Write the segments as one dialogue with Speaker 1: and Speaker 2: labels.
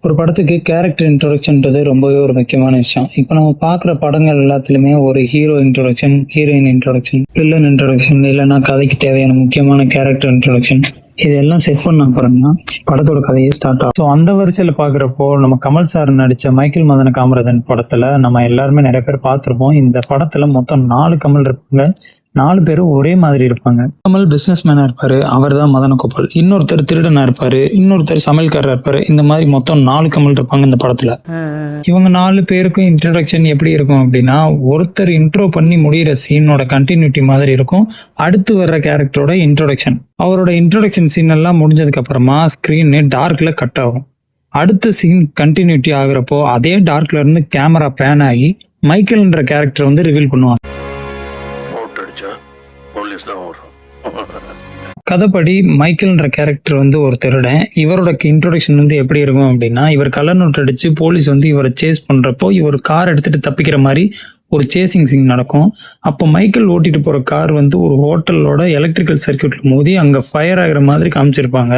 Speaker 1: ஒரு படத்துக்கு கேரக்டர் இன்ட்ரோடக்ஷன்றது ரொம்பவே ஒரு முக்கியமான விஷயம். இப்போ நம்ம பார்க்குற படங்கள் எல்லாத்துலயுமே ஒரு hero introduction, heroine introduction, villain introduction, இல்லைன்னா கதைக்கு தேவையான முக்கியமான கேரக்டர் இன்ட்ரோடக்ஷன் இதெல்லாம் செட் பண்ண அப்புறம்னா படத்தோட கதையே ஸ்டார்ட் ஆகும். ஸோ அந்த வரிசையில் பார்க்குறப்போ நம்ம கமல் சார் நடித்த மைக்கேல் மதன காமராஜன் படத்தில் நம்ம எல்லாருமே நிறைய பேர் பார்த்துருப்போம். இந்த படத்தில் மொத்தம் 4 கமல் இருப்பாங்க. 4 பேரும் ஒரே மாதிரி இருப்பாங்க. கமல் பிசினஸ் மேனா இருப்பாரு, அவர் தான் மதனகோபால். இன்னொருத்தர் திருடனா இருப்பாரு, இன்னொருத்தர் சமையல்காரர் இருப்பாரு. இந்த மாதிரி மொத்தம் 4 கமல் இருப்பாங்க இந்த படத்துல. இவங்க 4 பேருக்கும் இன்ட்ரோடக்ஷன் எப்படி இருக்கும் அப்படின்னா, ஒருத்தர் இன்ட்ரோ பண்ணி முடிகிற சீனோட கண்டினியூட்டி மாதிரி இருக்கும். அடுத்து வர்ற கேரக்டரோட இன்ட்ரோடக்ஷன். அவரோட இன்ட்ரோடக்ஷன் சீன் எல்லாம் முடிஞ்சதுக்கு அப்புறமா ஸ்கிரீனு டார்க்ல கட் ஆகும். அடுத்த சீன் கண்டினியூட்டி ஆகுறப்போ அதே டார்க்ல இருந்து கேமரா பேன் ஆகி மைக்கேல்ன்ற கேரக்டர் வந்து ரிவீல் பண்ணுவாங்க. கதைப்படி மைக்கேல்ன்ற கேரக்டர் வந்து ஒரு திருடன். இவரோட இன்ட்ரோடக்ஷன் வந்து எப்படி இருக்கும் அப்படின்னா, இவர் கலர் நோட் அடிச்சு போலீஸ் வந்து இவரை சேஸ் பண்றப்போ இவர் கார் எடுத்துட்டு தப்பிக்கிற மாதிரி ஒரு சேசிங் சீன் நடக்கும். அப்போ மைக்கேல் ஓட்டிட்டு போற கார் வந்து ஒரு ஹோட்டலோட எலக்ட்ரிக்கல் சர்க்கியூட்ல மோதி அங்க ஃபயர் ஆகிற மாதிரி காமிச்சிருப்பாங்க.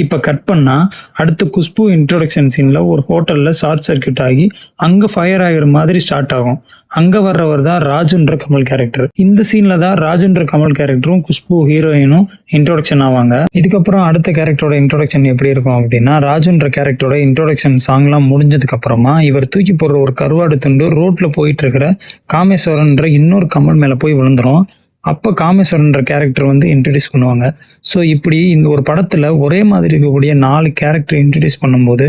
Speaker 1: இப்ப கட் பண்ணா அடுத்து குஷ்பு இன்ட்ரோடக்ஷன் சீன்ல ஒரு ஹோட்டல்ல ஷார்ட் சர்க்கியூட் ஆகி அங்க ஃபயர் ஆகிற மாதிரி ஸ்டார்ட் ஆகும். அங்க வர்றவர் தான் ராஜுன்ற கமல் கேரக்டர். இந்த சீன்ல தான் ராஜுன்ற கமல் கேரக்டரும் குஷ்பு ஹீரோயினும் இன்ட்ரோடக்ஷன் ஆவாங்க. இதுக்கப்புறம் அடுத்த கேரக்டரோட இன்ட்ரோடக்ஷன் எப்படி இருக்கும் அப்படின்னா, ராஜுன்ற கேரக்டரோட இன்ட்ரோடக்ஷன் சாங்லாம் முடிஞ்சதுக்கு அப்புறமா இவர் தூக்கி போடுற ஒரு கருவாடு துண்டு ரோட்ல போயிட்டு இருக்கிற காமேஸ்வரன்ற இன்னொரு கமல் மேல போய் விழுந்துரும். அப்போ காமேஸ்வரன்ற கேரக்டர் வந்து இன்ட்ரடியூஸ் பண்ணுவாங்க. ஸோ இப்படி இந்த ஒரு படத்துல ஒரே மாதிரி இருக்கக்கூடிய 4 கேரக்டர் இன்ட்ரடியூஸ் பண்ணும்போது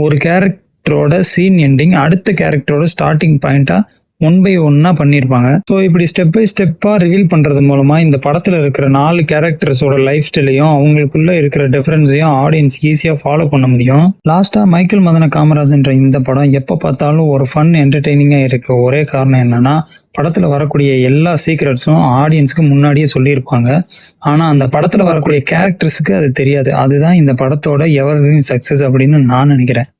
Speaker 1: ஒரு கேரக்டரோட சீன் எண்டிங் அடுத்த கேரக்டரோட ஸ்டார்டிங் பாயிண்டா 1 by 1 பண்ணியிருப்பாங்க. ஸோ இப்படி ஸ்டெப் பை ஸ்டெப்பாக ரிவீல் பண்ணுறது மூலமாக இந்த படத்தில் இருக்கிற 4 கேரக்டர்ஸோட லைஃப் ஸ்டைலையும் அவங்களுக்குள்ள இருக்கிற டிஃப்ரென்ஸையும் ஆடியன்ஸ் ஈஸியாக ஃபாலோ பண்ண முடியும். லாஸ்ட்டாக மைக்கேல் மதன காமராஜன்ற இந்த படம் எப்போ பார்த்தாலும் ஒரு ஃபன் என்டர்டெய்னிங்காக இருக்க ஒரே காரணம் என்னன்னா, படத்தில் வரக்கூடிய எல்லா சீக்ரெட்ஸும் ஆடியன்ஸுக்கு முன்னாடியே சொல்லியிருப்பாங்க. ஆனால் அந்த படத்தில் வரக்கூடிய கேரக்டர்ஸுக்கு அது தெரியாது. அதுதான் இந்த படத்தோட எவர்கிரீன் சக்ஸஸ் அப்படின்னு நான் நினைக்கிறேன்.